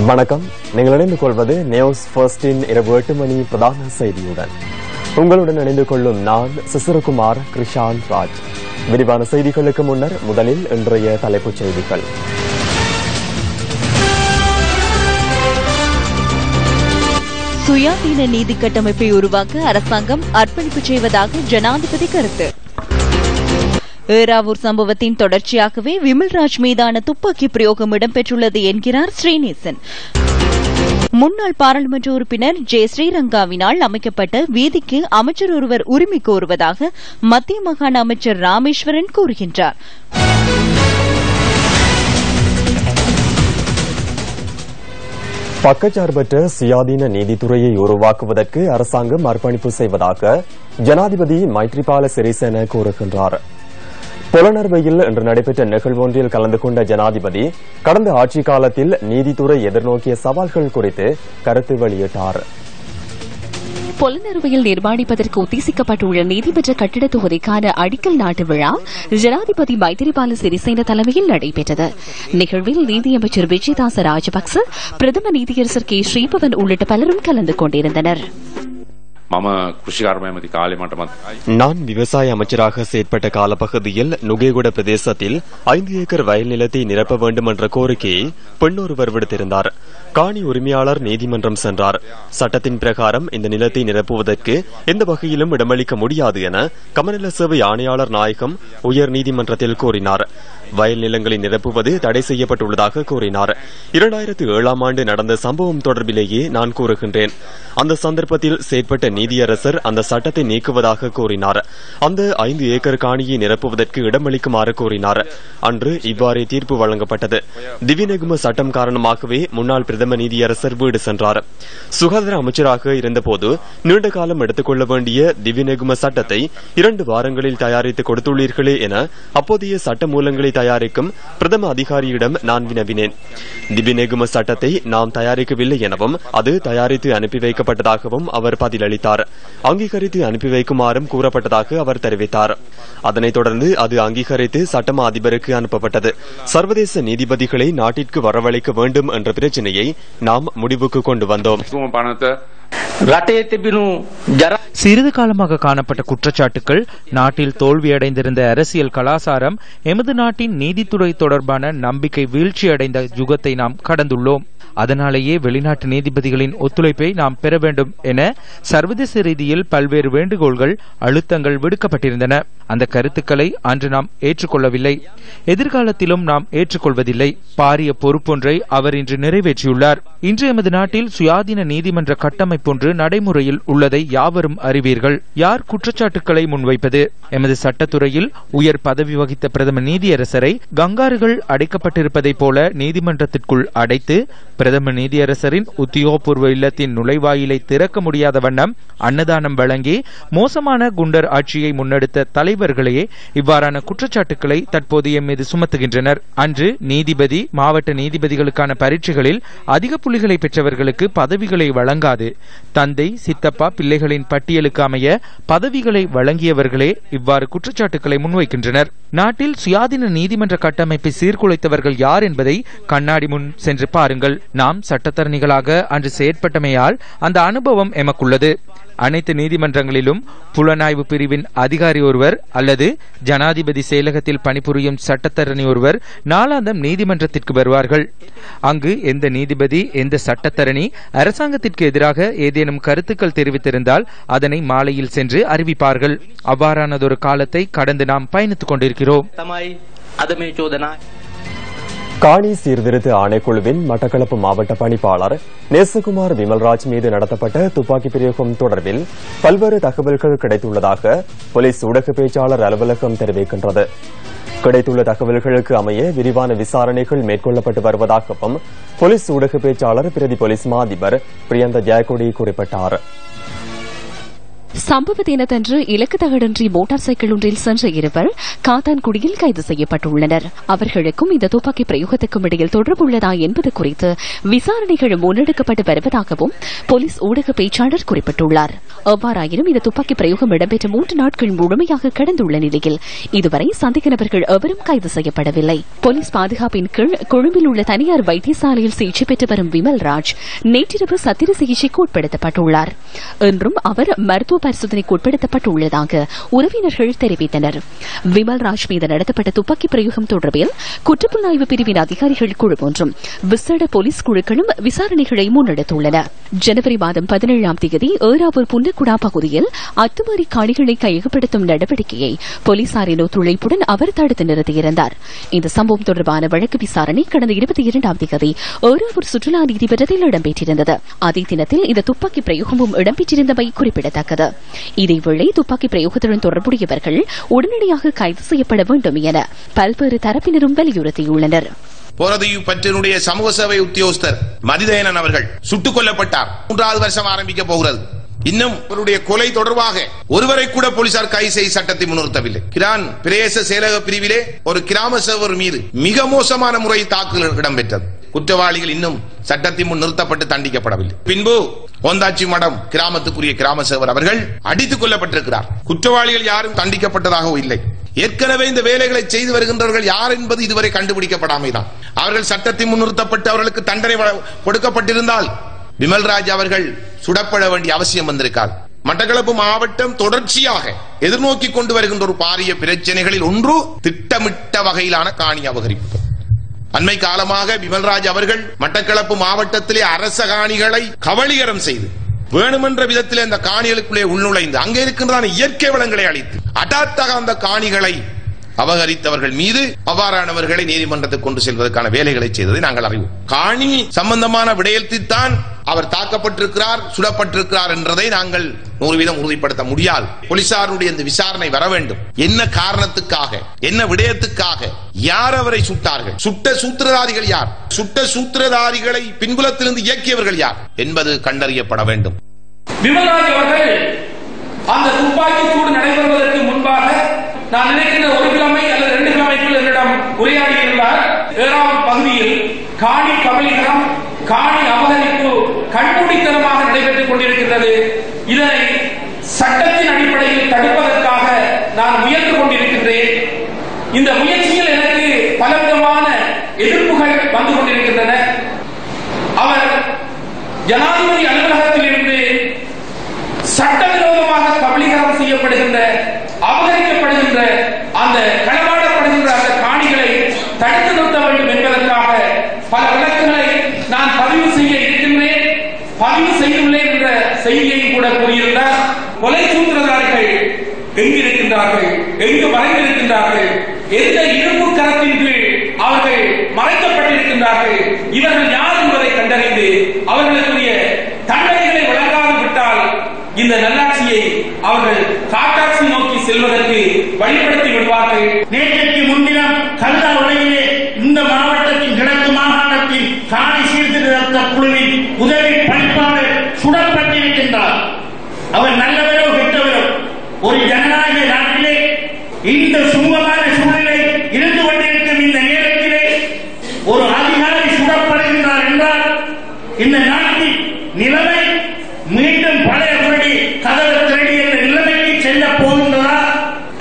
வணக்கம். நீங்கள் இணைந்து கொள்வது நியூஸ் ஃபர்ஸ்டின் இரவு 8 மணி பிரதான செய்தியுடன். உங்களுடன் இணைந்து கொள்ளும் நான் சிசிரகுமார் கிருஷாந்த் ராஜ். விரிவான செய்திகளுக்கு முன்னர் முதலில் இன்றைய தலைப்புச் செய்திகள். சுயாதீன நீதி கட்டமைப்பை உருவாக்க அரசாங்கம் அர்ப்பணிப்பு செய்வதாக ஜனாதிபதி கருத்து. ஏறாவூர் சம்பவத்தின் தொடர்ச்சியாகவே விமல்ராஜ் மீதான துப்பாக்கி பிரயோகம் இடம்பெற்றுள்ளது என்கிறார் ஸ்ரீநேசன். முன்னாள் பாராளுமன்ற உறுப்பினர் ஜே ஸ்ரீரங்காவினால் அமைக்கப்பட்ட வீதிக்கு அமைச்சர் ஒருவர் உரிமை கோருவதாக மத்திய மாகாண அமைச்சர் ராமேஸ்வரன் கூறுகின்றார். பக்கச்சார்பற்ற சுயாதீன நீதித்துறையை உருவாக்குவதற்கு அரசாங்கம் அர்ப்பணிப்பு செய்வதாக ஜனாதிபதி மைத்ரிபால சிறிசேன கூறுகின்றார். புலனர்வையில் இன்று நடைபெற்ற நிகழ்வொன்றில் கலந்து கொண்ட ஜனாதிபதி கடந்த ஆட்சிக் காலத்தில் நீதித்துறை எதிர்நோக்கிய சவால்கள் குறித்து கருத்து வெளியிட்டார். புலனறுவையில் நிர்மாணிப்பதற்கு உத்தேசிக்கப்பட்டுள்ள நீதிமன்ற கட்டிட தொகுதிக்கான அடிக்கல் நாட்டு விழா ஜனாதிபதி மைத்திரிபால சிறிசேன தலைமையில் நடைபெற்றது. நிகழ்வில் நீதியமைச்சர் விஜயதாச ராஜபக்ச, பிரதம நீதியரசர் கே ஸ்ரீபவன் உள்ளிட்ட பலரும் கலந்து கொண்டிருந்தனர். நான் விவசாய அமைச்சராக செயற்பட்ட காலப்பகுதியில் நுகேகுட பிரதேசத்தில் 5 ஏக்கர் வயல் நிலத்தை நிரப்ப வேண்டும் என்ற கோரிக்கையை பெண்ணொருவர் விடுத்திருந்தார். காணி உரிமையாளர் நீதிமன்றம் சென்றார். சட்டத்தின் பிரகாரம் இந்த நிலத்தை நிரப்புவதற்கு எந்த வகையிலும் இடமளிக்க முடியாது என கமநல சேவை ஆணையாளர் நாயகம் உயர் நீதிமன்றத்தில் கூறினார். வயல் நிலங்களை நிரப்புவது தடை செய்யப்பட்டுள்ளதாக கூறினார். 2007ஆம் ஆண்டு நடந்த சம்பவம் தொடர்பிலேயே நான் கூறுகின்றேன். அந்த சந்தர்ப்பத்தில் செயற்பட்ட நீதியரசர் அந்த சட்டத்தை நீக்குவதாக கூறினார். அந்த 5 ஏக்கர் காணியை நிரப்புவதற்கு இடமளிக்குமாறு கூறினார். அன்று இவ்வாறே தீர்ப்பு வழங்கப்பட்டது. திவிநெகும சட்டம் காரணமாகவே முன்னாள் பிரதம நீதியரசர் வீடு சென்றார். சுகாதார அமைச்சராக இருந்தபோது நீண்ட காலம் எடுத்துக் கொள்ள வேண்டிய திவிநெகும சட்டத்தை 2 வாரங்களில் தயாரித்து கொடுத்துள்ளீர்களே என அப்போதைய சட்ட மூலங்களை தயாரிக்கும் பிரதம அதிகாரியிடம் நான் வினவினேன். திவிநெகும சட்டத்தை நாம் தயாரிக்கவில்லை எனவும் அது தயாரித்து அனுப்பி வைக்கப்பட்டதாகவும் அவர் பதிலளித்தார். அங்கீகரித்து அனுப்பி வைக்குமாறும் கூறப்பட்டதாக அவர் தெரிவித்தார். அதனைத் தொடர்ந்து அது அங்கீகரித்து சட்டமா அதிபருக்கு அனுப்பப்பட்டது. சர்வதேச நீதிபதிகளை நாட்டிற்கு வரவழைக்க வேண்டும் என்ற பிரச்சினையை நாம் முடிவுக்கு கொண்டு வந்தோம். சிறிது காலமாக காணப்பட்ட குற்றச்சாட்டுகள், நாட்டில் தோல்வியடைந்திருந்த அரசியல் கலாசாரம், எமது நாட்டின் நீதித்துறை தொடர்பான நம்பிக்கை வீழ்ச்சியடைந்த யுகத்தை நாம் கடந்துள்ளோம். அதனாலேயே வெளிநாட்டு நீதிபதிகளின் ஒத்துழைப்பை நாம் பெற வேண்டும் என சர்வதேச ரீதியில் பல்வேறு வேண்டுகோள்கள், அழுத்தங்கள் விடுக்கப்பட்டிருந்தன. அந்த கருத்துக்களை அன்று நாம் ஏற்றுக்கொள்ளவில்லை. எதிர்காலத்திலும் நாம் ஏற்றுக்கொள்வதில்லை. பாரிய பொறுப்பொன்றை அவர் இன்று நிறைவேற்றியுள்ளார். இன்று எமது நாட்டில் சுயாதீன நீதிமன்ற கட்டமைப்பொன்று நடைமுறையில் உள்ளதை யாவரும் அறிவீர்கள். யார் குற்றச்சாட்டுக்களை முன்வைப்பது? எமது சட்டத்துறையில் உயர் பதவி வகித்த பிரதம நீதியரசரை கங்காறுகள் அடைக்கப்பட்டிருப்பதைப் போல நீதிமன்றத்திற்குள் அடைத்து பிரதம நீதியரசரின் உத்தியோகபூர்வ இல்லத்தின் நுழைவாயிலை திறக்க முடியாத வண்ணம் அன்னதானம் வழங்கி மோசமான குண்டர் ஆட்சியை முன்னெடுத்த தலைவர்களே இவ்வாறான குற்றச்சாட்டுக்களை தற்போது எம் மீது சுமத்துகின்றனர். அன்று நீதிபதி, மாவட்ட நீதிபதிகளுக்கான பரீட்சைகளில் அதிக புள்ளிகளை பெற்றவர்களுக்கு பதவிகளை வழங்காது தந்தை, சித்தப்பா, பிள்ளைகளின் பட்டியலுக்கு அமைய பதவிகளை வழங்கியவர்களே இவ்வாறு குற்றச்சாட்டுக்களை முன்வைக்கின்றனர். நாட்டில் சுயாதீன நீதிமன்ற கட்டமைப்பை சீர்குலைத்தவர்கள் யார் என்பதை கண்ணாடி முன் சென்று பாருங்கள். நாம் சட்டத்தரணிகளாக அன்று செயற்பட்டமையால் அந்த அனுபவம் எமக்குள்ளது. அனைத்து நீதிமன்றங்களிலும் புலனாய்வு பிரிவின் அதிகாரி ஒருவர் அல்லது ஜனாதிபதி செயலகத்தில் பணிபுரியும் சட்டத்தரணி ஒருவர் நாளாந்தம் நீதிமன்றத்திற்கு வருவார்கள். அங்கு எந்த நீதிபதி, எந்த சட்டத்தரணி அரசாங்கத்திற்கு எதிராக ஏதேனும் கருத்துக்கள் தெரிவித்திருந்தால் அதனை மாலையில் சென்று அறிவிப்பார்கள். அவ்வாறானதொரு காலத்தை கடந்து நாம் பயணித்துக் கொண்டிருக்கிறோம். காணி சீர்திருத்த ஆணைக்குழுவின் மட்டக்களப்பு மாவட்ட பணிப்பாளர் நேசகுமார் விமல்ராஜ் மீது நடத்தப்பட்ட துப்பாக்கி பிரயோகம் தொடர்பில் பல்வேறு தகவல்கள் கிடைத்துள்ளதாக போலீஸ் ஊடக பேச்சாளர் அலுவலகம் தெரிவிக்கின்றது. கிடைத்துள்ள தகவல்களுக்கு அமைய விரிவான விசாரணைகள் மேற்கொள்ளப்பட்டு வருவதாகவும் போலீஸ் ஊடக பேச்சாளர் பிரதி போலீஸ் மா அதிபர் பிரியந்த ஜெயக்கொடி குறிப்பிட்டார். சம்பவ தினத்தன்று இலக்கு தகடின்றி மோட்டார் சைக்கிள் ஒன்றில் சென்ற இருவர் காத்தான்குடியில் கைது செய்யப்பட்டுள்ளனர். அவர்களுக்கும் இந்த துப்பாக்கி பிரயோகத்துக்கும் இடையில் தொடர்புள்ளதா என்பது குறித்து விசாரணைகள் முன்னெடுக்கப்பட்டு வருவதாகவும் போலீஸ் ஊடக பேச்சாளர் குறிப்பிட்டுள்ளார். எவ்வாறாயினும் இந்த துப்பாக்கி பிரயோகம் இடம்பெற்ற 3 நாட்கள் முழுமையாக கடந்துள்ள நிலையில் இதுவரை சந்தேக நபர்கள் எவரும் கைது செய்யப்படவில்லை. போலீஸ் பாதுகாப்பின் கீழ் கொழும்பில் உள்ள தனியார் வைத்தியசாலையில் சிகிச்சை பெற்று வரும் விமல்ராஜ் நேற்றிரவு சத்திர சிகிச்சைக்கு உட்படுத்தப்பட்டுள்ளார். இன்றும் அவர் மருத்துவ பரிசோதனைக்கு உட்படுத்தப்பட்டுள்ளதாக உறவினர்கள் தெரிவித்தனர். விமல்ராஜ் மீது நடத்தப்பட்ட துப்பாக்கி பிரயோகம் தொடர்பில் குற்றப்புலனாய்வு பிரிவின் அதிகாரிகள் குழு ஒன்றும் விசேட போலீஸ் குழுக்களும் விசாரணைகளை முன்னெடுத்துள்ளன. ஜனவரி மாதம் 17ஆம் தேதி ஏறாவூர் புன்னக்குடா பகுதியில் அத்துமீறி காணிகளை கையகப்படுத்தும் நடவடிக்கையை போலீசாரின் ஒத்துழைப்புடன் அவர் தடுத்து நிறுத்தியிருந்தார். இந்த சம்பவம் தொடர்பான வழக்கு விசாரணை கடந்த 22ஆம் தேதி ஏறாவூர் சுற்றுலா நீதிமன்றத்தில் இடம்பெற்றிருந்தது. அதே தினத்தில் இந்த துப்பாக்கி பிரயோகமும் இடம்பெற்றிருந்தமை குறிப்பிடத்தக்கது. இதேவேளை துப்பாக்கி பிரயோகத்துடன் தொடர்புடையவர்கள் உடனடியாக கைது செய்யப்பட வேண்டும் என பல்வேறு தரப்பினரும் வலியுறுத்தியுள்ளனர். போரதீவு பற்றினுடைய சமூக சேவை உத்தியோகஸ்தர் மதிதேனன் அவர்கள் சுட்டுக் கொல்லப்பட்டார். 3வது வருஷம் ஆரம்பிக்க போகிறது. இன்னும் அவருடைய கொலை தொடர்பாக ஒருவரை கூட போலீசார் கைது செய்ய சட்டத்தை முன்னிறுத்தவில்லை. கிரான் பிரதேச செயலக பிரிவிலே ஒரு கிராம சேவர் மீது மிக மோசமான முறையில் தாக்குதல் இடம்பெற்றது. குற்றவாளிகள் இன்னும் சட்டத்தின் முன் நிறுத்தப்பட்டு தண்டிக்கப்படவில்லை. பின்பு ஓந்தாச்சி மடம் கிராமத்துக்குரிய கிராம சேவர் அவர்கள் அடித்துக் கொல்லப்பட்டிருக்கிறார். குற்றவாளிகள் யாரும் தண்டிக்கப்பட்டதாகவும் இல்லை. ஏற்கனவே இந்த வேலைகளை செய்து வருகின்றவர்கள் யார் என்பது இதுவரை கண்டுபிடிக்கப்படாமைதான். அவர்கள் சட்டத்தின் முன் நிறுத்தப்பட்டு அவர்களுக்கு தண்டனை கொடுக்கப்பட்டிருந்தால் விமல்ராஜ் அவர்கள் சுடப்பட வேண்டிய அவசியம் வந்திருக்காது. மட்டக்களப்பு மாவட்டம் தொடர்ச்சியாக எதிர்நோக்கி கொண்டு வருகின்ற ஒரு பாரிய பிரச்சனைகளில் ஒன்று திட்டமிட்ட வகையிலான காணி அபகரிப்பு. அண்மை காலமாக விமல்ராஜ் அவர்கள் மட்டக்களப்பு மாவட்டத்திலே அரச காணிகளை கபளீகரம் செய்து வேணுமென்ற விதத்திலே அந்த காணிகளுக்குள்ளே உள்நுழைந்து அங்கே இருக்கின்ற இயற்கை வளங்களை அளித்து அடாத்தாக அந்த காணிகளை அபகரித்தவர்கள் மீது அவ்வாறானவர்களை நீதிமன்றத்துக்கு கொண்டு செல்வதற்கான வேலைகளை செய்ததை நாங்கள் அறிவோம். காணி சம்பந்தமான விடயத்தில் தான் அவர் தாக்கப்பட்டிருக்கிறார், சுடப்பட்டிருக்கிறார் என்றதை நாங்கள் 100% உறுதிப்படுத்த முடியாது. போலீசாருடைய இந்த விசாரணை வர வேண்டும். என்ன காரணத்துக்காக, என்ன விடயத்துக்காக, யார் அவரை சுட்டார்கள், சுட்ட சூத்திரதாரிகள் யார், சுட்ட சூத்திரதாரிகளை பின்புலத்திலிருந்து இயக்கியவர்கள் யார் என்பது கண்டறியப்பட வேண்டும். விமல்ராஜ் அவர்கள் அந்த துப்பாக்கி சூடு நடைபெறுவதற்கு முன்பாக நான் நினைக்கின்ற 1 கிழமை அல்லது 2 கிழமைக்குள் என்னிடம் உரையாடி இருந்தார். ஏறாவூர் பகுதியில் காணி கபளீகரம், காணி அபகரிப்பு கண்மூடித்தனமாக நடைபெற்றுக் கொண்டிருக்கின்றது. இதனை சட்டத்தின் அடிப்படையில் தடுப்பதற்காக நான் முயன்று கொண்டிருக்கின்றேன். இந்த முயற்சியில் எனக்கு பலவிதமான எதிர்ப்புகள் வந்து கொண்டிருக்கின்றன. அவர் ஜனாதிபதி அலுவலகத்தில் இருந்து சட்டவிரோதமாக கபளீகரம் செய்யப்படுகின்ற, அபகரிக்கப்படுகின்ற, அந்த களவாடப்படுகின்ற அந்த காணிகளை தடுத்து நிறுத்த வேண்டும் என்பதற்காக பல வழக்குகளை நான் பதிவு செய்ய இருக்கின்றேன், பதிவு செய்துள்ளேன் என்ற செய்தியை கூட கூறியிருந்தார். கொலை சூத்திரதாரிகள் எங்கிருக்கின்றார்கள், எங்கு மறைந்திருக்கின்றார்கள், எந்த இரும்பு கரத்தின் கீழ் அவர்கள் மறைக்கப்பட்டிருக்கின்றார்கள், இவர்கள் யார் என்பதை கண்டறிந்து அவர்களுக்குரிய தண்டனைகளை வழங்காது விட்டால் இந்த நல்லாட்சியை அவர்கள் காட்டாட்சி நோக்கி செல்வதற்கு வழிபடுத்தி விடுவார்கள். நேற்றைக்கு முன்தினம் கல்லா உலகிலே இந்த மாவட்டத்தின் கிழக்கு மாகாணத்தில் காணி சீர்திருத்த குழுவின் உதவி பணிப்பாளர் சுடப்பட்டிருக்கின்றார். அவர் நல்லவரோ கெட்டவரோ ஒரு ஜனநாயக நாட்டிலே இந்த சுமூகமான சூழ்நிலை இருந்து கொண்டிருக்கும் இந்த நேரத்திலே ஒரு அதிகாரி சுடப்படுகின்றார் என்றால் இந்த நாட்டின் நிலைமை மீண்டும் பழைய முறை கதவு திரடி என்ற நிலைமைக்கு செல்ல போகின்றதா?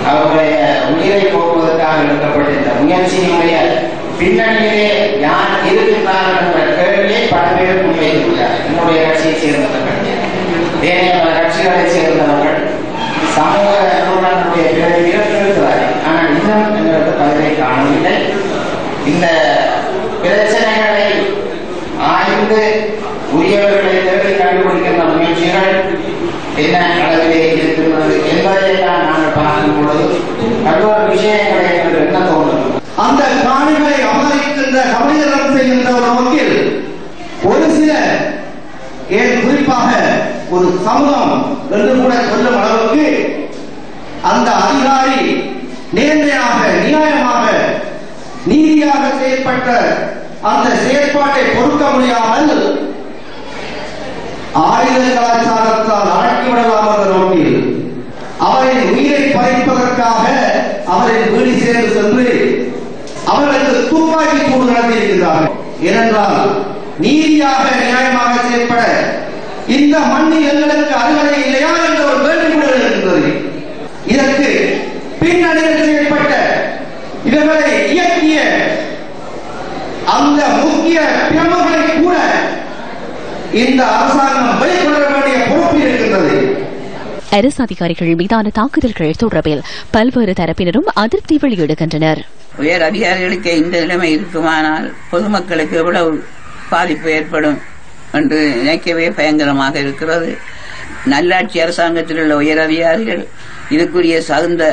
அவருடைய உயிரை போக்குவதற்காக எடுக்கப்பட்ட இந்த முயற்சியினுடைய பின்னணியிலே யார் இருக்கின்றார்கள் என்ற கேள்வியை பல பேர் முன்வைத்துள்ளார். என்னுடைய கட்சியை சேர்ந்தவர்கள், ஏனைய கட்சிகளை சேர்ந்தவர்கள், சமூக நிறுவனங்களுடைய பிரதிநிதிகள் இருக்கிறார்கள். ஆனால் இன்னும் எங்களுக்கு பதிலை காணவில்லை. இந்த பிரச்சனைகளை ஆய்ந்து உரியவர்களை தேடி கண்டுபிடிக்கின்ற முயற்சிகள் என்ன அளவிலே இருக்கின்றது என்பதை தான் நாங்கள் பார்க்கும் பொழுது பல்வேறு விஷயங்களை என்ன தோன்றும். அந்த காணிகளை அபகரிக்கின்ற கபளீகரம் செய்கின்ற ஒரு நோக்கில் ஒரு சில குறிப்பாக ஒரு சமூகம் என்று கூட சொல்லும் அளவுக்கு அந்த அதிகாரி நேர்மையாக, நியாயமாக, நீதியாக செயல்பட்ட அந்த செயற்பாட்டை பொறுக்க முடியாமல் ஆயுத கலாச்சாரத்தால் அடக்கிவிடலாம் என்ற நோக்கில் அவரின் உயிரை பறிப்பதற்காக அவரின் வீடு சேர்ந்து சென்று அவர்களுக்கு துப்பாக்கி சூடு நடத்தியிருக்கிறார்கள். ஏனென்றால் நீதியாக நியாயமாக செயல்பட இந்த மண்ணில் எங்களுக்கு அறுவடை இல்லையா என்ற ஒரு வேண்டுகோள் இருக்கின்றது. இதற்கு பின்னணியில் செயல்பட்ட இவர்களை இயக்கிய அந்த முக்கிய பிரமுகரை கூட இந்த அரசாங்கம் வெளிக்கொள்ள வேண்டிய பொறுப்பு இருக்கின்றது. அரசு அதிகாரிகள் மீதான தாக்குதல்கள் தொடர்பில் பல்வேறு தரப்பினரும் அதிருப்தி வெளியிடுகின்றனர். உயர் அதிகாரிகளுக்கு இந்த நிலைமை இருக்குமானால் பொதுமக்களுக்கு எவ்வளவு பாதிப்பு ஏற்படும் என்று நினைக்கவே பயங்கரமாக இருக்கிறது. நல்லாட்சி அரசாங்கத்தில் உள்ள உயர் அதிகாரிகள் இதுக்குரிய தகுந்த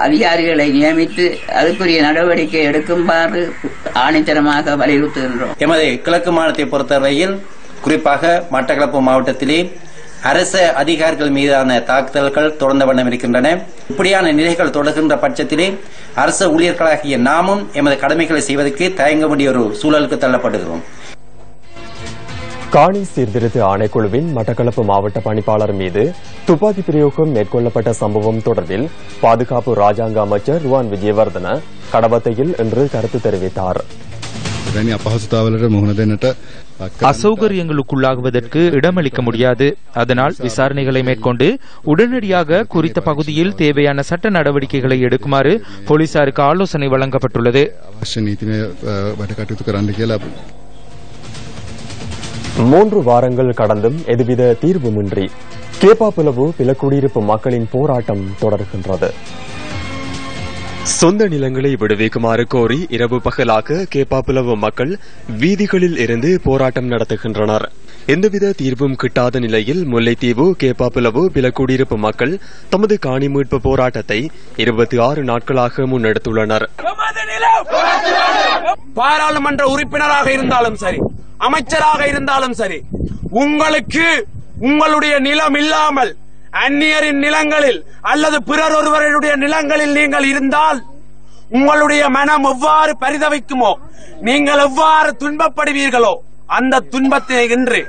அதிகாரிகளை நியமித்து அதுக்குரிய நடவடிக்கை எடுக்குமாறு ஆணித்தரமாக வலியுறுத்துகின்றோம். எமது கிழக்கு மாநிலத்தை பொறுத்தவரையில் குறிப்பாக மட்டக்களப்பு மாவட்டத்திலே அரசு அதிகாரிகள் மீதான தாக்குதல்கள் தொடர்ந்த வண்ணம் இருக்கின்றன. இப்படியான நிலைகள் தொடர்கின்ற பட்சத்திலே அரசு ஊழியர்களாகிய நாமும் எமது கடமைகளை செய்வதற்கு தயங்க வேண்டிய ஒரு சூழலுக்கு தள்ளப்படுகிறோம். காணி சீர்திருத்த ஆணைக்குழுவின் மட்டக்களப்பு மாவட்ட பணிப்பாளர் மீது துப்பாக்கி பிரயோகம் மேற்கொள்ளப்பட்ட சம்பவம் தொடர்பில் பாதுகாப்பு ராஜாங்க அமைச்சர் ருவான் விஜயவர்தன கடவத்தையில் இன்று கருத்து தெரிவித்தார். அசௌகரியங்களுக்குள்ளாகுவதற்கு இடமளிக்க முடியாது. அதனால் விசாரணைகளை மேற்கொண்டு உடனடியாக குறித்த பகுதியில் தேவையான சட்ட நடவடிக்கைகளை எடுக்குமாறு போலீசாருக்கு ஆலோசனை வழங்கப்பட்டுள்ளது. 3 வாரங்கள் கடந்தும் எதுவித தீர்வுமின்றி கேப்பாப்புலவு பிலக்குடியிருப்பு மக்களின் போராட்டம் தொடர்கின்றது. சொந்த நிலங்களை விடுவிக்குமாறு கோரி இரவு பகலாக கேப்பாப்புலவு மக்கள் வீதிகளில் இருந்து போராட்டம் நடத்துகின்றனர். எந்தவித தீர்வும் கிட்டாத நிலையில் முல்லைத்தீவு கேப்பாப்புலவு பிலக்குடியிருப்பு மக்கள் தமது காணி மீட்பு போராட்டத்தை 26 நாட்களாக முன்னெடுத்துள்ளனர். பாராளுமன்ற உறுப்பினராக இருந்தாலும் சரி, அமைச்சராக இருந்தாலும் சரி, உங்களுக்கு உங்களுடைய நிலம் இல்லாமல் அந்நியரின் நிலங்களில் அல்லது பிறர் ஒருவருடைய நிலங்களில் நீங்கள் இருந்தால் உங்களுடைய மனம் எவ்வாறு பரிதவிக்குமோ, நீங்கள் எவ்வாறு துன்பப்படுவீர்களோ அந்த துன்பத்தை இன்று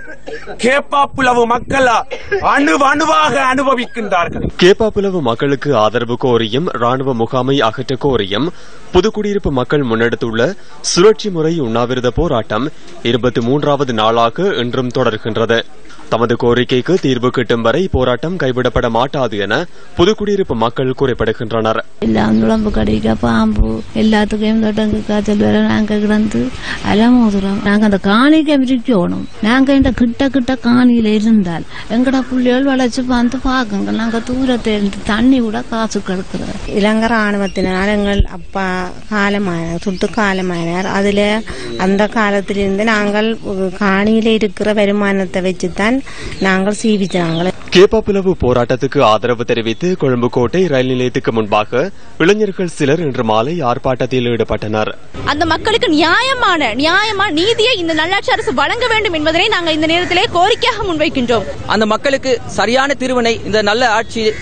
கேப்பாப்புலவு மக்கள் அணுவாக அனுபவிக்கின்றார்கள். கேப்பாப்புலவு மக்களுக்கு ஆதரவு கோரியும் ராணுவ முகாமை அகற்ற கோரியும் புதுக்குடியிருப்பு மக்கள் முன்னெடுத்துள்ள சுழற்சி முறை உண்ணாவிரத போராட்டம் 23வது நாளாக இன்றும் தொடர்கின்றது. தமது கோரிக்கைக்கு தீர்வு கிட்டும் வரை போராட்டம் கைவிடப்பட மாட்டாது என புதுக்குடியிருப்பு மக்கள் குறிப்பிடுகின்றனர். எல்லாம் நுழம்பு கடிக்க பாம்பு எல்லாத்துக்கும் தொட்டங்கு காய்ச்சல் வர நாங்க கிடந்து எல்லாம் மோதுறோம். நாங்க அந்த காணிக்க விரிக்கணும். நாங்க இந்த கிட்ட காணியில இருந்தால் எங்கட புள்ளிகள் வளைச்சு வந்து பாக்குங்க. நாங்க தூரத்தை இருந்து தண்ணி கூட காசு கெடுக்கிறோம். இலங்கை ராணுவத்தினால் எங்கள் அப்பா காலமானார், சுட்டு காலமானார். அதுல அந்த காலத்திலிருந்து நாங்கள் காணியில இருக்கிற வருமானத்தை வச்சுதான் நாங்கள் சீவிச்சாங்க. கேப்பாப்புலவு போராட்டத்துக்கு ஆதரவு தெரிவித்து கொழும்பு கோட்டை ரயில் நிலையத்துக்கு முன்பாக இளைஞர்கள் சிலர் இன்று மாலை ஆர்ப்பாட்டத்தில் ஈடுபட்டனர். அந்த மக்களுக்கு நியாயமான நீதியை இந்த நல்லாட்சி அரசு வழங்க வேண்டும் என்பதனை நாங்கள் இந்த நேரத்திலே கோரிக்கையாக முன்வைக்கின்றோம். அந்த மக்களுக்கு சரியான தீர்வினை இந்த நல்ல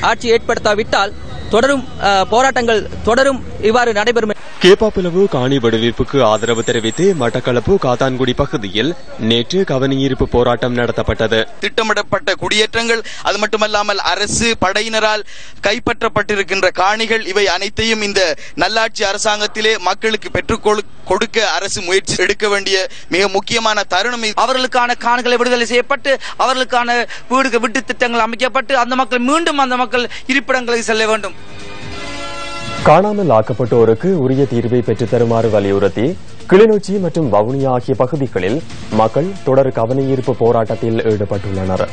ஆட்சி ஏற்படுத்தாவிட்டால் தொடரும் போராட்டங்கள் தொடரும் இவ்வாறு நடைபெறும். கேப்பாப்புலவு காணி விடுவிப்புக்கு ஆதரவு தெரிவித்து மட்டக்களப்பு காத்தான்குடி பகுதியில் நேற்று கவனஈர்ப்பு போராட்டம் நடத்தப்பட்டது. திட்டமிடப்பட்ட குடியேற்றங்கள், அது மட்டுமல்லாமல் அரசு படையினரால் கைப்பற்றப்பட்டிருக்கின்ற காணிகள், இவை அனைத்தையும் இந்த நல்லாட்சி அரசாங்கத்திலே மக்களுக்கு பெற்றுக் கொடுக்க அரசு முயற்சி எடுக்க வேண்டிய மிக முக்கியமான தருணம். அவர்களுக்கான காணிகளை விடுதலை செய்யப்பட்டு அவர்களுக்கான வீட்டு திட்டங்கள் அமைக்கப்பட்டு அந்த மக்கள் மீண்டும் அந்த மக்கள் இருப்பிடங்களுக்கு செல்ல வேண்டும். காணாமல் ஆக்கப்பட்டோருக்கு உரிய தீர்வை பெற்றுத் தருமாறு வலியுறுத்தி கிளிநொச்சி மற்றும் வவுனியா ஆகிய பகுதிகளில் மக்கள் தொடர் கவனஈர்ப்பு போராட்டத்தில் ஈடுபட்டுள்ளனர்.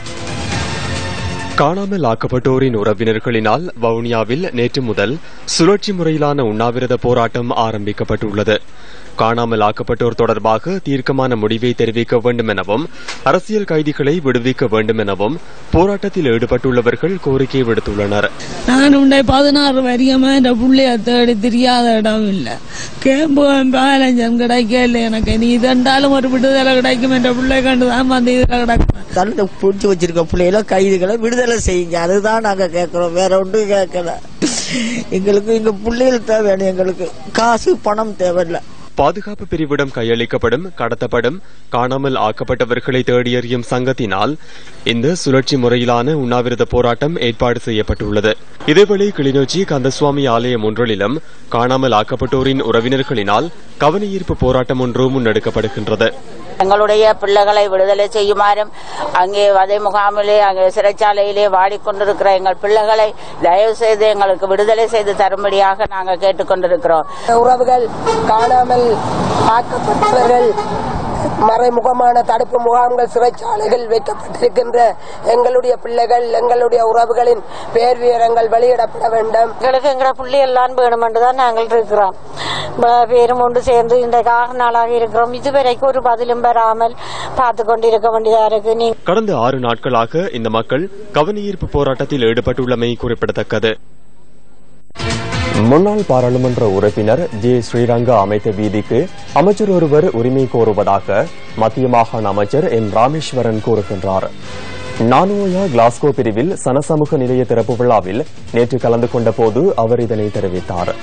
காணாமல் ஆக்கப்பட்டோரின் உறவினர்களினால் வவுனியாவில் நேற்று முதல் சுழற்சி முறையிலான உண்ணாவிரத போராட்டம் ஆரம்பிக்கப்பட்டுள்ளது. காணாமல் ஆக்கப்பட்டோர் தொடர்பாக தீர்க்கமான முடிவை தெரிவிக்க வேண்டும் எனவும் அரசியல் கைதிகளை விடுவிக்க வேண்டும் எனவும் போராட்டத்தில் ஈடுபட்டுள்ளவர்கள் கோரிக்கை விடுத்துள்ளனர். நான் 16 வரியமா இந்த புள்ளைய தேடி தெரியாத இடம் இல்ல. கேம்பும் கிடைக்கல எனக்கு. நீ இதண்டாலும் ஒரு விடுதலை கிடைக்கும் என்ற பிள்ளை கண்டுதான் வந்து இதுல கிடக்கும். புடிச்சு வச்சிருக்க பிள்ளைகளை கைதிகளை விடுதலை செய்யுங்க, அதுதான் நாங்க கேட்கிறோம். வேற ஒன்றும் கேட்கல. எங்களுக்கு எங்க பிள்ளைகள் தேவை, எங்களுக்கு காசு பணம் தேவையில்லை. பாதுகாப்பு பிரிவிடம் கையளிக்கப்படும், கடத்தப்படும், காணாமல் ஆக்கப்பட்டவர்களை தேடியறியும் சங்கத்தினால் இந்த சுழற்சி முறையிலான உண்ணாவிரத போராட்டம் ஏற்பாடு செய்யப்பட்டுள்ளது. இதேவேளை கிளிநொச்சி கந்தசுவாமி ஆலயம் ஒன்றிலும் காணாமல் ஆக்கப்பட்டோரின் உறவினர்களினால் கவனஈர்ப்பு போராட்டம் ஒன்று முன்னெடுக்கப்படுகின்றது. எங்களுடைய பிள்ளைகளை விடுதலை செய்யுமாறும், அங்கே வதை முகாமிலே, அங்கே சிறைச்சாலையிலே வாடிக்கொண்டிருக்கிற எங்கள் பிள்ளைகளை தயவு செய்து எங்களுக்கு விடுதலை செய்து தரும்படியாக நாங்கள் கேட்டுக்கொண்டிருக்கிறோம். உறவுகள், காணாமல் ஆக்கப்பட்டவர்கள், மறைமுகமான தடுப்பு முகாம்கள், சிறைச்சாலைகள் வைக்கப்பட்டிருக்கின்ற எங்களுடைய பிள்ளைகள், எங்களுடைய உறவுகளின் பேர் விவரங்கள் வெளியிடப்பட வேண்டும். எங்களுக்கு எங்களோட பிள்ளை எல்லாம் வேணும் என்றுதான் நாங்கள் இருக்கிறோம். பேரும் ஒன்று சேர்ந்து இன்றைக்கு நாளாக இருக்கிறோம். இதுவரைக்கும் ஒரு பதிலும் பெறாமல் பார்த்து கொண்டிருக்க வேண்டியதா இருக்கு. கடந்த 6 நாட்களாக இந்த மக்கள் கவனஈர்ப்பு போராட்டத்தில் ஈடுபட்டுள்ளமை குறிப்பிடத்தக்கது. முன்னாள் பாராளுமன்ற உறுப்பினர் ஜே ஸ்ரீரங்கா அமைத்த வீதிக்கு அமைச்சர் ஒருவர் உரிமை கோருவதாக மத்திய மாகாண அமைச்சர் எம் ராமேஸ்வரன் கூறுகின்றார். நானோயா கிளாஸ்கோ பிரிவில் சனசமூக நிலைய திறப்பு விழாவில் நேற்று கலந்து கொண்ட போது அவர் இதனை தெரிவித்தார்.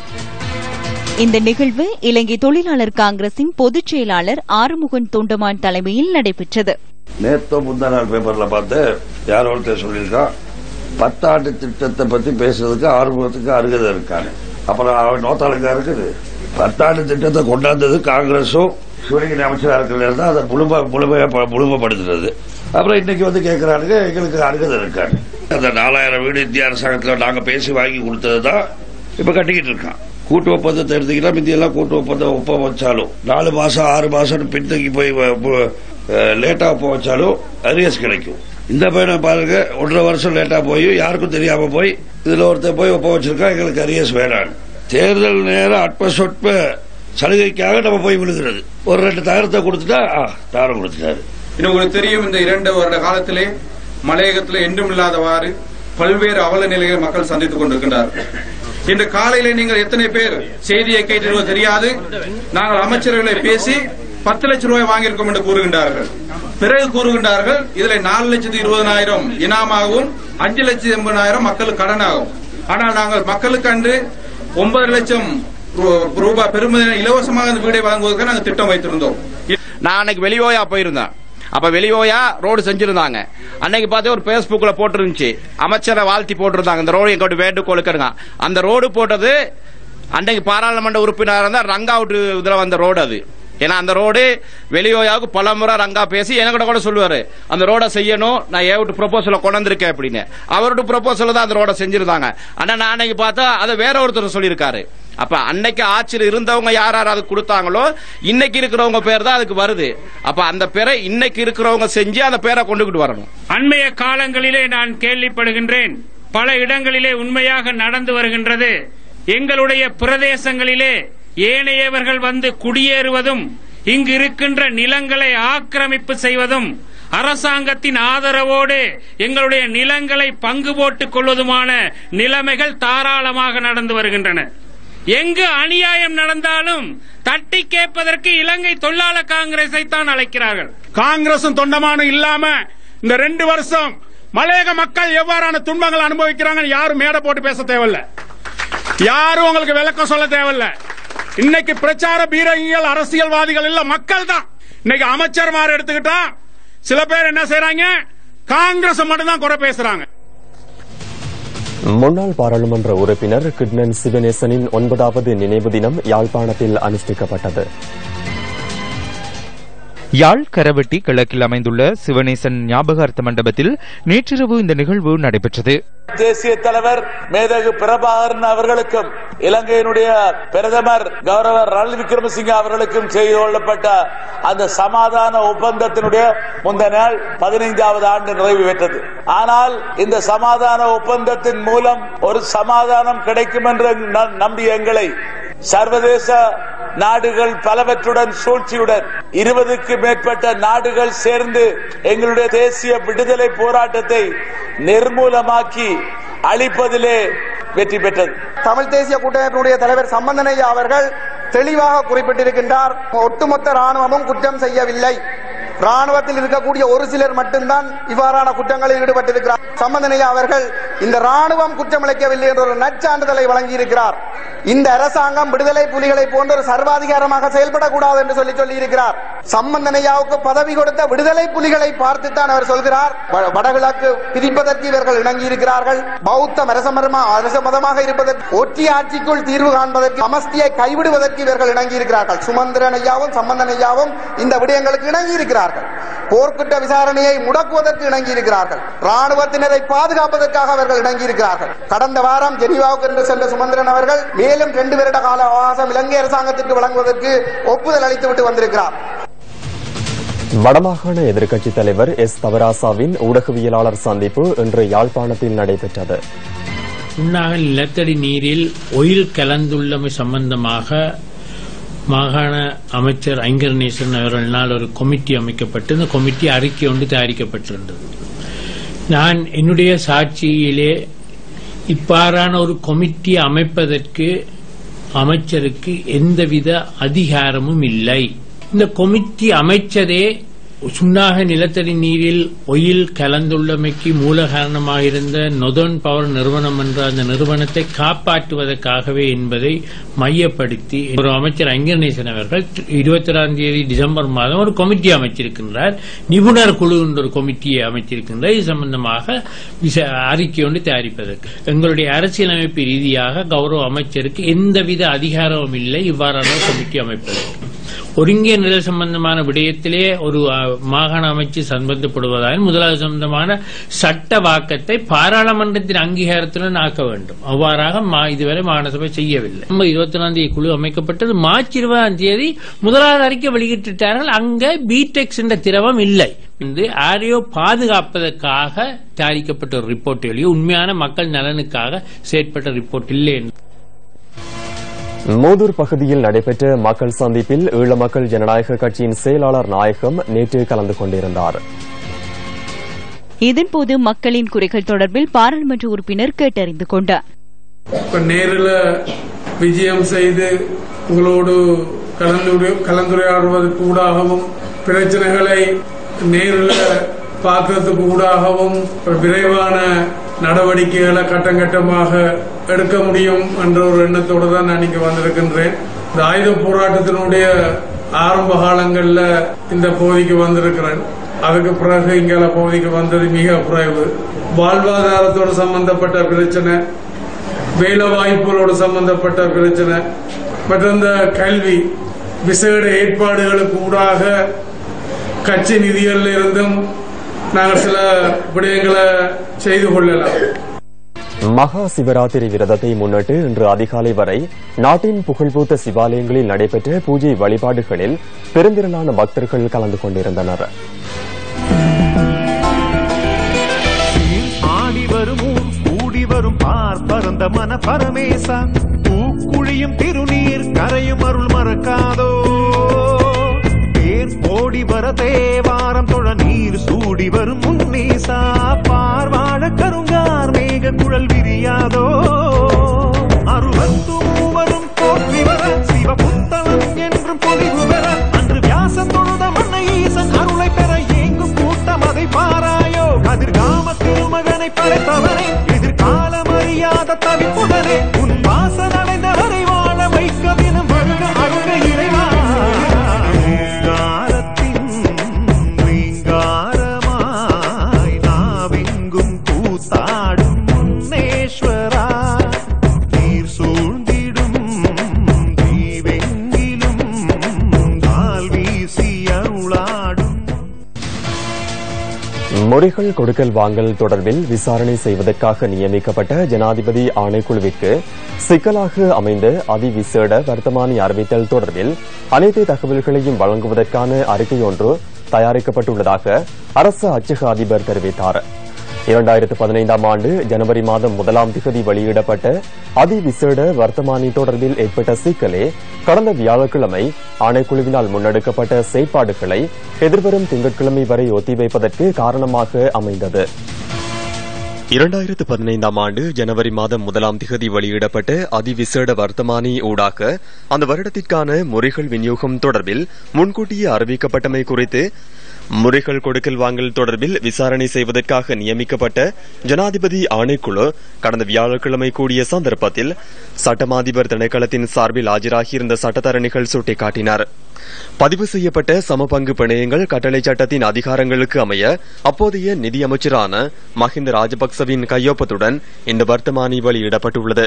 இந்த நிகழ்வு இலங்கை தொழிலாளர் காங்கிரசின் பொதுச் செயலாளர் ஆறுமுகன் தொண்டமான் தலைமையில் நடைபெற்றது. நேற்று முந்தா நாள் பேப்பர்ல பார்த்து யாரோ ஒருத்தர் சொல்லியிருக்கா, 10 ஆண்டு திட்டத்தை பத்தி பேசுறதுக்கு ஆறுமுகத்துக்கு அருகதை இருக்காங்க. அப்புறம் அவன் நோத்தாளுக்கா இருக்குது. 10 ஆண்டு திட்டத்தை கொண்டாந்தது காங்கிரஸும் சிவலிங்க அமைச்சராக இருக்கிற தான் அதை முழுமைப்படுத்துறது. அப்புறம் இன்னைக்கு வந்து கேட்கிறானுங்க எங்களுக்கு அருகதை இருக்காங்க. அந்த 4000 வீடு இந்திய அரசாங்கத்தில் நாங்க பேசி வாங்கி கொடுத்ததுதான் இப்ப கட்டிக்கிட்டு இருக்கான். கூட்டு ஒப்பந்தத்தை எடுத்துக்கிட்டா மிந்தியெல்லாம் கூட்டு ஒப்பந்தம் வச்சாலும் 4 மாசம் 6 மாசம் பின்தங்கி போய் லேட்டா ஒப்ப வச்சாலும் அரியஸ் கிடைக்கும். இந்த பையனை பாருங்க, 1.5 வருஷம் லேட்டா போய் யாருக்கும் தெரியாம போய் இதுல ஒருத்தர் போய் ஒப்ப வச்சிருக்கா, எங்களுக்கு அரியஸ் வேணாம். தேர்தல் நேரம் அற்ப சொற்ப சலுகைக்காக நம்ம போய் விழுகிறது. ஒரு 2 தகரத்தை கொடுத்துட்டா தாரம் கொடுத்துட்டாரு. இன்னும் உங்களுக்கு தெரியும், இந்த 2 வருட காலத்திலே மலையகத்திலே என்றும் இல்லாதவாறு பல்வேறு அவல நிலைகளை மக்கள் சந்தித்துக் கொண்டிருக்கின்றார்கள். இன்று காலையிலே நீங்கள் எத்தனை பேர் செய்தியை கேட்டிருப்பது தெரியாது. நாங்கள் அமைச்சர்களை பேசி 10 லட்சம் ரூபாய் வாங்கியிருக்கோம் என்று கூறுகின்றார்கள். பிறகு கூறுகின்றார்கள் இதுல 4,20,000 இனாமாகவும் 5,80,000 மக்களுக்கு கடனாகும். ஆனால் நாங்கள் மக்களுக்கு அன்று 9 லட்சம் ரூபாய் பெருமதியான இலவசமாக அந்த வீடை வாங்குவதற்கு நாங்கள் திட்டம் வைத்திருந்தோம். நான் அன்னைக்கு வெளியோயா போயிருந்தேன். அப்ப வெளியோயா ரோடு செஞ்சிருந்தாங்க. அன்னைக்கு பார்த்து ஒரு பேஸ்புக்ல போட்டுருந்துச்சு, அமைச்சரை வாழ்த்தி போட்டிருந்தாங்க, இந்த ரோடு எங்கோட்டு வேண்டுகோளுக்குங்க. அந்த ரோடு போட்டது அன்னைக்கு பாராளுமன்ற உறுப்பினர் இருந்தா ரங்கா விட்டு இதுல வந்த ரோடு அது. ஏன்னா அந்த ரோடு வெளியோயாவுக்கு பல முறை ரங்கா பேசி எனக்கு கூட சொல்லுவாரு, அந்த ரோட செய்யணும், நான் ஏவிட்டு ப்ரொபோசல கொண்டு வந்திருக்கேன் அப்படின்னு. அவரோட ப்ரொபோசல் தான் அந்த ரோட செஞ்சிருந்தாங்க. ஆனா நான் அன்னைக்கு பார்த்தா அதை வேற ஒருத்தர் சொல்லியிருக்காரு. அப்ப அன்னைக்கு ஆட்சியில் இருந்தவங்க யார் யார் அதுக்கு கொடுத்தாங்களோ இன்னைக்கு இருக்கிறவங்க பேர் தான் அதுக்கு வருது. அப்ப அந்த பேரை இன்னைக்கு இருக்கிறவங்க செஞ்சு அந்த பேரை கொண்டுகிட்டு வரணும். அண்மைய காலங்களிலே நான் கேள்விப்படுகின்றேன், பல இடங்களிலே உண்மையாக நடந்து வருகின்றது. எங்களுடைய பிரதேசங்களிலே ஏனையவர்கள் வந்து குடியேறுவதும், இங்கு இருக்கின்ற நிலங்களை ஆக்கிரமிப்பு செய்வதும், அரசாங்கத்தின் ஆதரவோடு எங்களுடைய நிலங்களை பங்கு போட்டுக் கொள்வதுமான நிலைமைகள் தாராளமாக நடந்து வருகின்றன. எங்கு அநியாயம் நடந்தாலும் தட்டி கேட்பதற்கு இலங்கை தொழிலாளர் காங்கிரஸை தான் அழைக்கிறார்கள். காங்கிரசும் தொண்டமானும் இல்லாம இந்த 2 வருஷம் மலையக மக்கள் எவ்வாறான துன்பங்கள் அனுபவிக்கிறாங்க யாரும் மேடை போட்டு பேச தேவையில்ல, யாரும் உங்களுக்கு விளக்கம் சொல்ல தேவையில்ல. இன்னைக்கு பிரச்சார பீரங்கிகள் அரசியல்வாதிகள் இல்ல, மக்கள் தான். இன்னைக்கு அமைச்சர்மார் எடுத்துக்கிட்டா சில பேர் என்ன செய்யறாங்க, காங்கிரஸ் மட்டும் தான் குறை பேசுறாங்க. முன்னாள் பாராளுமன்ற உறுப்பினர் கிட்னன் சிவனேசனின் 9வது நினைவு தினம் யாழ்ப்பாணத்தில் அனுஷ்டிக்கப்பட்டது. யாழ் கரவெட்டி கிழக்கில் அமைந்துள்ள சிவனேசன் ஞாபகார்த்த மண்டபத்தில் நேற்றிரவு இந்த நிகழ்வு நடைபெற்றது. தேசிய தலைவர் மேதகு பிரபாகரன் அவர்களுக்கும் இலங்கையினுடைய பிரதமர் கௌரவர் ரணில் விக்ரமசிங்க அவர்களுக்கும் செய்து கொள்ளப்பட்ட அந்த சமாதான ஒப்பந்தத்தினுடைய முந்த நாள் 15வது ஆண்டு நிறைவு பெற்றது. ஆனால் இந்த சமாதான ஒப்பந்தத்தின் மூலம் ஒரு சமாதானம் கிடைக்கும் என்று நம்பிய எங்களை சர்வதேச நாடுகள் பலவற்றுடன் சூழ்ச்சியுடன் 20க்கும் மேற்பட்ட நாடுகள் சேர்ந்து எங்களுடைய தேசிய விடுதலை போராட்டத்தை நிர்மூலமாக்கி அழிப்பதிலே வெற்றி பெற்றது. தமிழ் தேசிய கூட்டமைப்பினுடைய தலைவர் சம்பந்தனையா அவர்கள் தெளிவாக குறிப்பிட்டிருக்கின்றார், ஒட்டுமொத்த ராணுவமும் குற்றம் செய்யவில்லை. ராணுவத்தில் இருக்கக்கூடிய ஒரு சிலர் மட்டும்தான் இவ்வாறான குற்றங்களில் ஈடுபட்டிருக்கிறார். சம்பந்தனையா அவர்கள் இந்த ராணுவம் குற்றமிழைக்கவில்லை என்ற ஒரு நற்சான்றிதழை வழங்கியிருக்கிறார். இந்த அரசாங்கம் விடுதலை புலிகளை போன்ற ஒரு சர்வாதிகாரமாக செயல்படக்கூடாது என்று சொல்லி இருக்கிறார். சம்பந்தனையாவுக்கு பதவி கொடுத்த விடுதலை புலிகளை பார்த்துத்தான் அவர் சொல்கிறார், வடகிழக்கு பிரிப்பதற்கு இவர்கள் இணங்கி இருக்கிறார்கள், பௌத்த அரச மதமாக இருப்பதற்கு, ஒற்றை ஆட்சிக்குள் தீர்வு காண்பதற்கு, சமஸ்தியை கைவிடுவதற்கு இவர்கள் இணங்கி இருக்கிறார்கள். சுமந்திரன் ஐயாவும் சம்பந்தன் ஐயாவும் இந்த விடயங்களுக்கு இணங்கி இருக்கிறார்கள். போர்க்குற்ற விசாரணையை முடக்குவதற்கு இணங்கி இருக்கிறார்கள். ராணுவத்தினரை பாதுகாப்பதற்காக அவர்கள் இணங்கி இருக்கிறார்கள். கடந்த வாரம் ஜெனீவாவுக்கு என்று சென்ற சுமந்திரன் அவர்கள் மேலும் 2 வருட கால அவகாசம் இலங்கை அரசாங்கத்திற்கு வழங்குவதற்கு ஒப்புதல் அளித்துவிட்டு வந்திருக்கிறார். வடமாகாண எதிர்க்கட்சித் தலைவர் எஸ் தவராசாவின் ஊடகவியலாளர் சந்திப்பு இன்று யாழ்ப்பாணத்தில் நடைபெற்றது. உண்ணாகல் நிலத்தடி நீரில் ஒயில் கலந்துள்ளமை சம்பந்தமாக மாகாண அமைச்சர் ஐங்கரநேசன் அவர்களால் ஒரு கமிட்டி அமைக்கப்பட்டு இந்த கமிட்டி அறிக்கை ஒன்று தயாரிக்கப்பட்டிருந்தது. நான் என்னுடைய சாட்சியிலே இவ்வாறான ஒரு கமிட்டி அமைப்பதற்கு அமைச்சருக்கு எந்தவித அதிகாரமும் இல்லை. இந்த கமிட்டி அமைச்சதே சுண்ணாக நிலத்தடி நீரில் ஒயில் கலந்துள்ளமைக்கு மூல காரணமாக இருந்த நொதர்ன் பவர் நிறுவனம் என்ற அந்த நிறுவனத்தை காப்பாற்றுவதற்காகவே என்பதை மையப்படுத்தி ஒரு அமைச்சர் ஐங்கரநேசன் அவர்கள் 21 டிசம்பர் மாதம் ஒரு கமிட்டி அமைச்சிருக்கின்றார். நிபுணர் குழு என்ற ஒரு கமிட்டியை அமைச்சிருக்கின்றார். இது சம்பந்தமாக அறிக்கை ஒன்று தயாரிப்பதற்கு எங்களுடைய அரசியலமைப்பு ரீதியாக கௌரவ அமைச்சருக்கு எந்தவித அதிகாரமும் இல்லை இவ்வாறான கமிட்டி அமைப்பதற்கு. ஒருங்கிய நில சம்பந்தமான விடயத்திலே ஒரு மாகாண அமைச்சு சம்பந்தப்படுவதால் முதலாவது சம்பந்தமான சட்ட வாக்கத்தை பாராளுமன்றத்தின் அங்கீகாரத்துடன் ஆக்க வேண்டும். அவ்வாறாக இதுவரை மாகாண சபை செய்யவில்லை. 24 குழு அமைக்கப்பட்டது. மார்ச் 20 முதலாவது அறிக்கை வெளியிட்டார்கள். அங்க பீடெக்ஸ் என்ற திரவம் இல்லை. யாரையோ பாதுகாப்பதற்காக தயாரிக்கப்பட்ட ஒரு ரிப்போர்ட் இல்லையோ உண்மையான மக்கள் நலனுக்காக செயற்பட்ட ரிப்போர்ட் இல்லை. மூதூர் பகுதியில் நடைபெற்ற மக்கள் சந்திப்பில் ஈழ மக்கள் ஜனநாயக கட்சியின் செயலாளர் நாயகம் நேற்று கலந்து கொண்டிருந்தார். இதன்போது மக்களின் குறைகள் தொடர்பில் பாராளுமன்ற உறுப்பினர் கேட்டறிந்து கொண்டார். நேரில் விஜயம் செய்து உங்களோடு கலந்துரையாடுவதற்கு ஊடாகவும் பிரச்சனைகளை நேரில் பார்க்கறதுக்கு ஊடாகவும் விரைவான நடவடிக்கைகளை கட்டமாக எடுக்க முடியும் என்ற ஒரு எண்ணத்தோடு தான் நான் இங்கே வந்திருக்கின்றேன். இந்த ஆயுத போராட்டத்தினுடைய ஆரம்ப காலங்களில் இந்த பகுதிக்கு வந்திருக்கிறேன். அதுக்கு பிறகு இங்கே பகுதிக்கு வந்தது மிக குறைவு. வாழ்வாதாரத்தோடு சம்பந்தப்பட்ட பிரச்சனை, வேலை வாய்ப்புகளோடு சம்பந்தப்பட்ட பிரச்சனை மற்றும் இந்த கல்வி விசேட ஏற்பாடுகளுக்கு ஊடாக கட்சி நிதிகளில் இருந்தும் நாங்கள் சில விடயங்களை செய்து கொள்ளலாம். மகா சிவராத்திரி விரதத்தை முன்னிட்டு இன்று அதிகாலை வரை நாட்டின் புகழ்பூத்த சிவாலயங்களில் நடைபெற்ற பூஜை வழிபாடுகளில் பெருந்திரளான பக்தர்கள் கலந்து கொண்டிருந்தனர். வரும் பார்ப்பருந்த மன பரமேசா பூக்குழியும் திருநீர் கரையும் அருள் மறக்காதோ பேர் ஓடி வர தேவாரம் தொழ நீர் சூடி வரும் முன்னீசா பார்வாழ கருங்கார் மேக குழல் விரியாதோ அருளத்து மூவரும் போற்றி வர சிவ புத்தளம் என்றும் பொலிவு பெற அன்று வியாசம் தொழுத மன்ன ஈசன் அருளை பெற ஏங்கும் கூட்டம் அதை பாராயோ கதிர்காம திருமகனை படைத்தவனே எதிர்காலம் அறியாத தவிப்புடனே உன் வாசன் அடைந்த அறிவாழ வைக்க தினம் வருக அருக இறைவா ரீங்காரமாய் நாவெங்கும் கூத்தாடும் முன்னேஸ்வரா நீர் சூழ்ந்திடும் தீவெங்கிலும் கால் வீசி அருளாடும். முறைகள் கொடுக்கல் வாங்கல் தொடர்பில் விசாரணை செய்வதற்காக நியமிக்கப்பட்ட ஜனாதிபதி ஆணைக்குழுவிற்கு சிக்கலாக அமைந்த அதிவிசேட வர்த்தமானி அறிவித்தல் தொடர்பில் அனைத்து தகவல்களையும் வழங்குவதற்கான அறிக்கை ஒன்று தயாரிக்கப்பட்டுள்ளதாக அரசு அச்சக அதிபர் தெரிவித்தார். 2015 ஆண்டு ஜனவரி மாதம் 1 தேதி வெளியிடப்பட்ட அதிவிசேட வர்த்தமானி தொடர்பில் ஏற்பட்ட சிக்கலே கடந்த வியாழக்கிழமை ஆணைக்குழுவினால் முன்னெடுக்கப்பட்ட செயற்பாடுகளை எதிர்வரும் திங்கட்கிழமை வரை ஒத்திவைப்பதற்கு காரணமாக அமைந்தது. 2015 ஆண்டு ஜனவரி மாதம் 1 தேதி வெளியிடப்பட்ட அதிவிசேட வர்த்தமானி ஊடாக அந்த வருடத்திற்கான முறைகள் விநியோகம் தொடர்பில் முன்கூட்டியே அறிவிக்கப்பட்டமை குறித்து முறைகள் கொடுக்கல் வாங்கல் தொடர்பில் விசாரணை செய்வதற்காக நியமிக்கப்பட்ட ஜனாதிபதி ஆணைக்குழு கடந்த வியாழக்கிழமை கூடிய சந்தர்ப்பத்தில் சட்டமாதிபர் திணைக்களத்தின் சார்பில் ஆஜராகியிருந்த சட்டத்தரணிகள் சுட்டிக்காட்டினார். பதிவு செய்யப்பட்ட சமபங்கு பிணையங்கள் கட்டளை சட்டத்தின் அதிகாரங்களுக்கு அமைய அப்போதைய நிதியமைச்சரான மஹிந்த ராஜபக்சவின் கையொப்பத்துடன் இந்த வர்த்தமானி வெளியிடப்பட்டுள்ளது.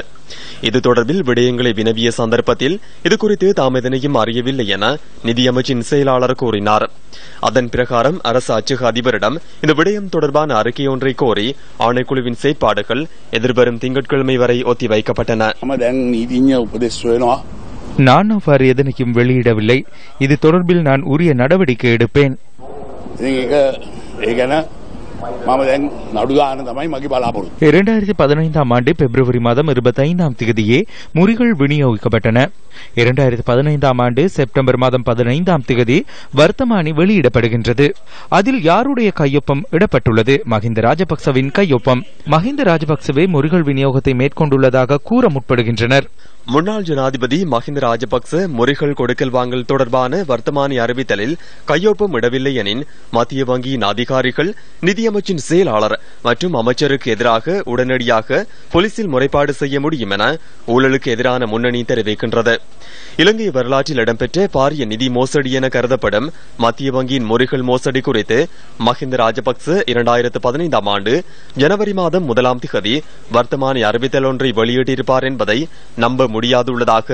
இது தொடர்பில் விடயங்களை வினவிய சந்தர்ப்பத்தில் இதுகுறித்து தாம் எதனையும் அறியவில்லை என நிதியமைச்சின் செயலாளர் கூறினார். அதன் பிரகாரம் அரசு அச்சக அதிபரிடம் இந்த விடயம் தொடர்பான அறிக்கையொன்றை கோரி ஆணைக்குழுவின் செயற்பாடுகள் எதிர்வரும் திங்கட்கிழமை வரை ஒத்திவைக்கப்பட்டன. நான் அவ்வாறு எதனையும் வெளியிடவில்லை. இது தொடர்பில் நான் உரிய நடவடிக்கை எடுப்பேன். 2015 ஆண்டு பிப்ரவரி மாதம் 25ஆம் தேதியே முறிகள் விநியோகிக்கப்பட்டன. 2015ஆம் ஆண்டு செப்டம்பர் மாதம் 15ஆம் தேதி வர்த்தமானி வெளியிடப்படுகின்றது. அதில் யாருடைய கையொப்பம் இடப்பட்டுள்ளது? மஹிந்த ராஜபக்சவின் கையொப்பம். மஹிந்த ராஜபக்சவே முறிகள் விநியோகத்தை மேற்கொண்டுள்ளதாக கூற முற்படுகின்றனர். முன்னாள் ஜனாதிபதி மஹிந்த ராஜபக்ச முறைகள் கொடுக்கல் வாங்கல் தொடர்பான வர்த்தமானி அறிவித்தலில் கையொப்பம் இடவில்லை எனின் மத்திய வங்கியின் அதிகாரிகள் நிதியமைச்சின் செயலாளர் மற்றும் அமைச்சருக்கு எதிராக உடனடியாக போலீசில் முறைப்பாடு செய்ய முடியும் என ஊழலுக்கு எதிரான முன்னணி தெரிவிக்கின்றது. இலங்கை வரலாற்றில் இடம்பெற்ற பாரிய நிதி மோசடி என கருதப்படும் மத்திய வங்கியின் முறைகள் மோசடி குறித்து மஹிந்த ராஜபக்ச 2015ஆம் ஆண்டு ஜனவரி மாதம் 1ஆம் தேதி வர்த்தமானி அறிவித்தல் ஒன்றை வெளியிட்டிருப்பார் என்பதை நம்ப முடியாதுள்ளதாக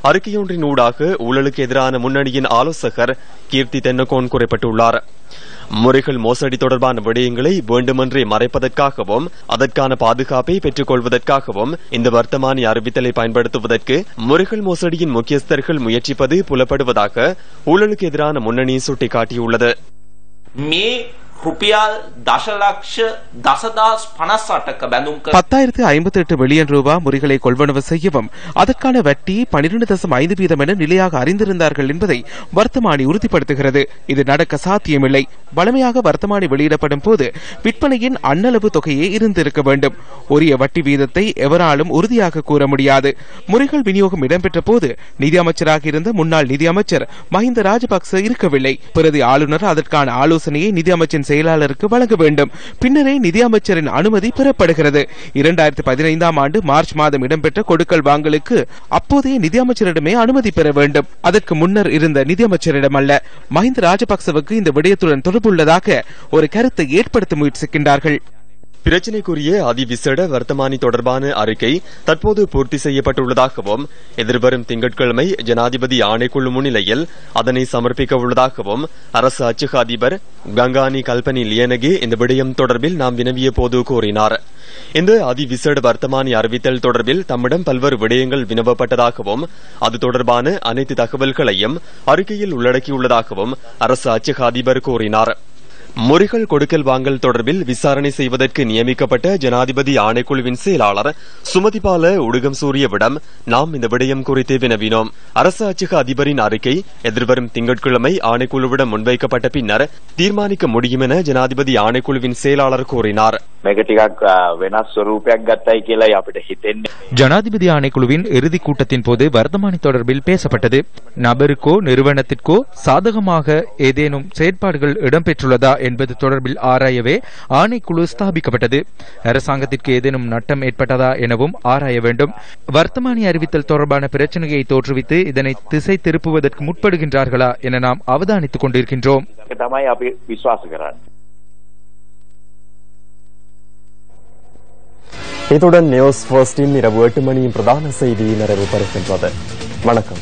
அறிக்கையொன்றின் ஊடாக ஊழலுக்கு எதிரான முன்னணியின் ஆலோசகர் கீர்த்தி தென்னகோன் குறிப்பிட்டுள்ளார். முறைகள் மோசடி தொடர்பான விடயங்களை வேண்டுமென்றே மறைப்பதற்காகவும் அதற்கான பாதுகாப்பை பெற்றுக் கொள்வதற்காகவும் இந்த வர்த்தமானி அறிவித்தலை பயன்படுத்துவதற்கு முறைகள் மோசடியின் முக்கியஸ்தர்கள் முயற்சிப்பது புலப்படுவதாக ஊழலுக்கு எதிரான முன்னணி சுட்டிக்காட்டியுள்ளது. ₹10,058 முறைகளை கொள்வனவு செய்யவும் அதற்கான வட்டி 12.5% என நிலையாக அறிந்திருந்தார்கள் என்பதை வர்த்தமானி உறுதிப்படுத்துகிறது. இது நடக்க சாத்தியமில்லை. வழமையாக வர்த்தமானி வெளியிடப்படும் போது விற்பனையின் அன்னளவு தொகையே இருந்திருக்க வேண்டும். உரிய வட்டி வீதத்தை எவராலும் உறுதியாக கூற முடியாது. முறைகள் விநியோகம் இடம்பெற்ற போது நிதி அமைச்சராக இருந்த முன்னாள் நிதி அமைச்சர் மஹிந்த ராஜபக்ச இருக்கவில்லை. பிரதி ஆளுநர் அதற்கான ஆலோசனையை நிதி அமைச்சின் செயலாளருக்கு வழங்க வேண்டும். பின்னரே நிதி அமைச்சரின் அனுமதி பெறப்படுகிறது. 2015ஆம் ஆண்டு மார்ச் மாதம் இடம்பெற்ற கொடுக்கல் வாங்கலுக்கு அப்போதைய நிதி அமைச்சரிடமே அனுமதி பெற வேண்டும். அதற்கு முன்னர் இருந்த நிதி அமைச்சரிடம் அல்ல. மஹிந்த ராஜபக்சவுக்கு இந்த விடயத்துடன் தொடர்புள்ளதாக ஒரு கருத்தை ஏற்படுத்த முயற்சிக்கின்றார்கள். பிரச்சினைக்குரிய அதிவிசேட வர்த்தமானி தொடர்பான அறிக்கை தற்போது பூர்த்தி செய்யப்பட்டுள்ளதாகவும் எதிர்வரும் திங்கட்கிழமை ஜனாதிபதி ஆணைக்குழு முன்னிலையில் அதனை சமர்ப்பிக்க உள்ளதாகவும் அரசு அச்சக அதிபர் கங்கானி கல்பனி லியனகே இந்த விடயம் தொடர்பில் நாம் வினவிய போது கூறினார். இந்த அதிவிசேட வர்த்தமானி அறிவித்தல் தொடர்பில் தம்மிடம் பல்வேறு விடயங்கள் வினவப்பட்டதாகவும் அது தொடர்பான அனைத்து தகவல்களையும் அறிக்கையில் உள்ளடக்கியுள்ளதாகவும் அரசு அச்சக அதிபர் கூறினார். முறைகள் கொடுக்கல் வாங்கல் தொடர்பில் விசாரணை செய்வதற்கு நியமிக்கப்பட்ட ஜனாதிபதி ஆணைக்குழுவின் செயலாளர் சுமதிபால உடுகம் சூரியவிடம் நாம் இந்த விடயம் குறித்து வினவினோம். அரசு அச்சக அதிபரின் அறிக்கை எதிர்வரும் திங்கட்கிழமை ஆணைக்குழுவிடம் முன்வைக்கப்பட்ட பின்னர் தீர்மானிக்க முடியும் என ஜனாதிபதி ஆணைக்குழுவின் செயலாளர் கூறினார். ஜனாதிபதி ஆணைக்குழுவின் இறுதிக் கூட்டத்தின் போது வர்த்தமானி தொடர்பில் பேசப்பட்டது. நபருக்கோ நிறுவனத்திற்கோ சாதகமாக ஏதேனும் செயற்பாடுகள் இடம்பெற்றுள்ளதா என்பது தொடர்பில் ஆராயவே ஆணைக்குழு ஸ்தாபிக்கப்பட்டது. அரசாங்கத்திற்கு ஏதேனும் நட்டம் ஏற்பட்டதா எனவும் ஆராய வேண்டும். வர்த்தமானி அறிவித்தல் தொடர்பான பிரச்சனையை தோற்றுவித்து இதனை திசை திருப்புவதற்கு முற்படுகின்றார்களா என நாம் அவதானித்துக் கொண்டிருக்கின்றோம். இத்துடன் நியூஸ் ஃபர்ஸ்டின் இரவு 8 மணியின் பிரதான செய்தி நிறைவு பெறுகின்றது. வணக்கம்.